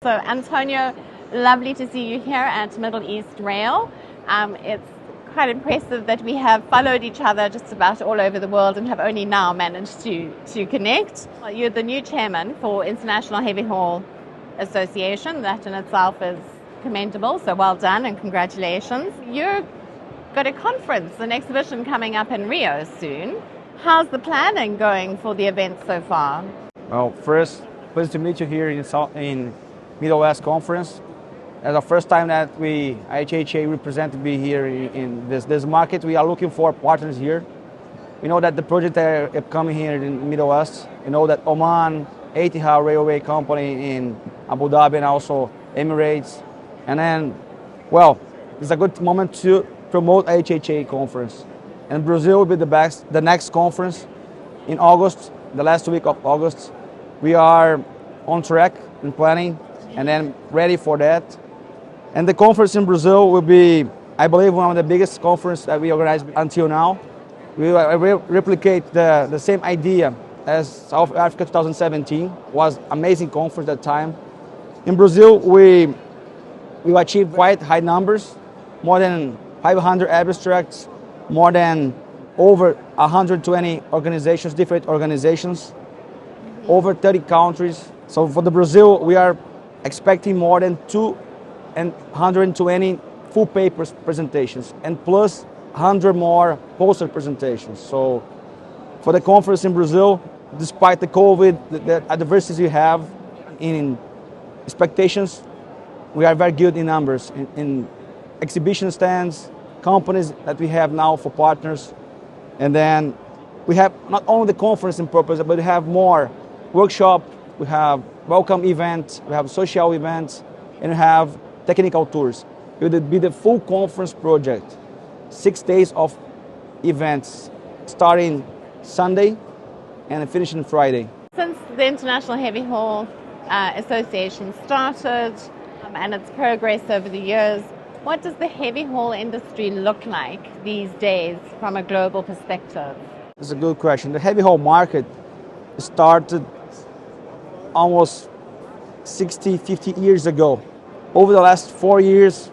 So Antonio, lovely to see you here at Middle East Rail. It's quite impressive that we have followed each other just about all over the world and have only now managed to connect. You're the new chairman for International Heavy Haul Association. That in itself is commendable, so well done and congratulations. You've got a conference, an exhibition coming up in Rio soon. How's the planning going for the event so far? Well, first, pleased to meet you here in Middle West Conference. It's the first time that we, IHHA, represent to be here in this market. We are looking for partners here. We know that the project are coming here in Middle West. You know that Oman, Etihad Railway Company in Abu Dhabi and also Emirates. And then, well, it's a good moment to promote IHHA conference. And Brazil will be the next conference in August, the last week of August. We are on track in planning and then ready for that. And the conference in Brazil will be, I believe, one of the biggest conferences that we organized until now. We will replicate the same idea as South Africa 2017. Was amazing conference at that time. In Brazil, we achieved quite high numbers, more than 500 abstracts, more than over 120 organizations, different organizations, over 30 countries. So for the Brazil, we are expecting more than 220 full paper presentations and plus 100 more poster presentations. So for the conference in Brazil, despite the COVID, the adversities we have in expectations, we are very good in numbers, in exhibition stands, companies that we have now for partners. And then we have not only the conference in purpose, but we have more workshop, we have welcome events, we have social events, and we have technical tours. It will be the full conference project, 6 days of events, starting Sunday and finishing Friday. Since the International Heavy Haul Association started and its progress over the years, what does the heavy haul industry look like these days from a global perspective? That's a good question. The heavy haul market started almost 60, 50 years ago. Over the last 4 years,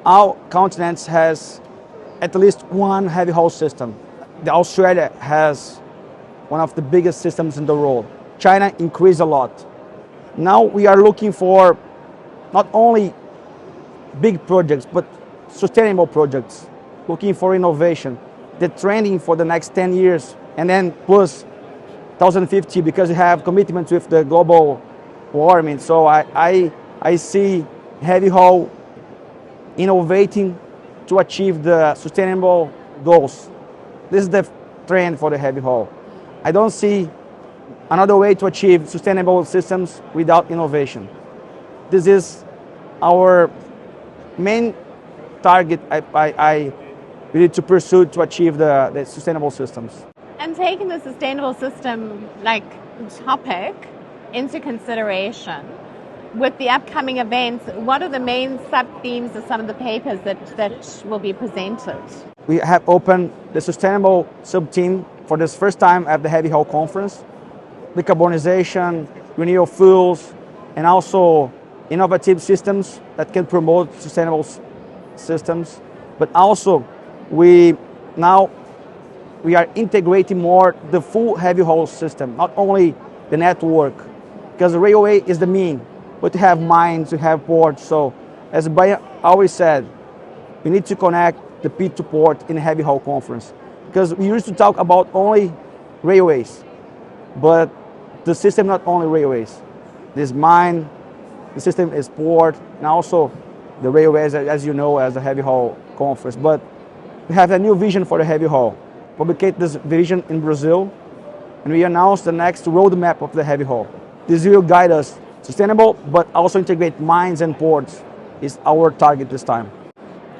our continent has at least one heavy haul system. Australia has one of the biggest systems in the world. China increased a lot. Now we are looking for not only big projects, but sustainable projects, looking for innovation. The trending for the next 10 years, and then plus 2050, because we have commitments with the global warming. So I see heavy haul innovating to achieve the sustainable goals. This is the trend for the heavy haul. I don't see another way to achieve sustainable systems without innovation. This is our main target we need to pursue to achieve the sustainable systems. And taking the sustainable system topic into consideration, with the upcoming events, what are the main sub-themes of some of the papers that will be presented? We have opened the sustainable sub-team for this first time at the Heavy Haul Conference. The carbonization, renewable fuels, and also innovative systems that can promote sustainable systems. But also, we are integrating more the full heavy haul system, not only the network, because the railway is the mean, but to have mines, to have ports. So, as Brian always said, we need to connect the pit to port in a heavy haul conference, because we used to talk about only railways, but the system not only railways. This mine, the system is port, and also the railways, as you know, as a heavy haul conference. But we have a new vision for the heavy haul. Publicate this vision in Brazil, and we announce the next roadmap of the heavy haul. This will guide us sustainable, but also integrate mines and ports is our target this time.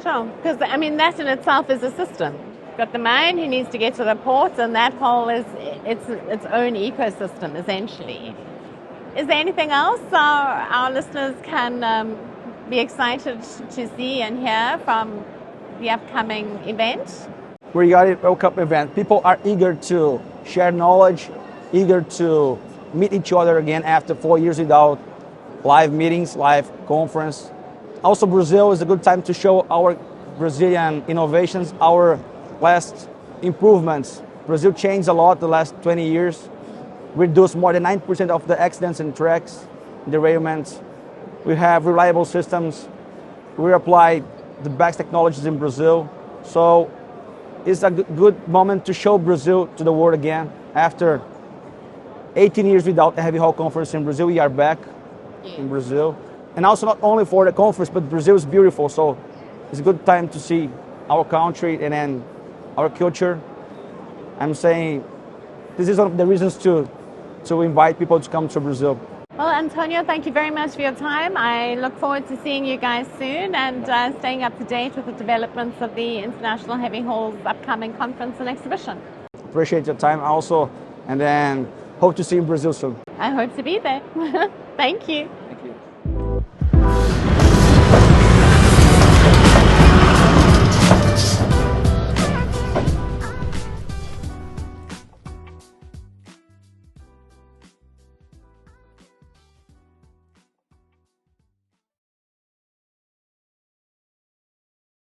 Sure, because that in itself is a system. You've got the mine who needs to get to the port, and that whole is its own ecosystem essentially. Is there anything else our listeners can be excited to see and hear from the upcoming event? Regarding World Cup event, people are eager to share knowledge, eager to meet each other again after 4 years without live meetings, live conference. Also, Brazil is a good time to show our Brazilian innovations, our last improvements. Brazil changed a lot the last 20 years. Reduced more than 9% of the accidents in tracks, derailments. We have reliable systems. We apply the best technologies in Brazil. So it's a good moment to show Brazil to the world again. After 18 years without a heavy haul conference in Brazil, we are back in Brazil. And also not only for the conference, but Brazil is beautiful. So it's a good time to see our country and then our culture. I'm saying this is one of the reasons to invite people to come to Brazil. Well, Antonio, thank you very much for your time. I look forward to seeing you guys soon and staying up to date with the developments of the International Heavy Haul's upcoming conference and exhibition. Appreciate your time also, and then hope to see you in Brazil soon. I hope to be there. Thank you.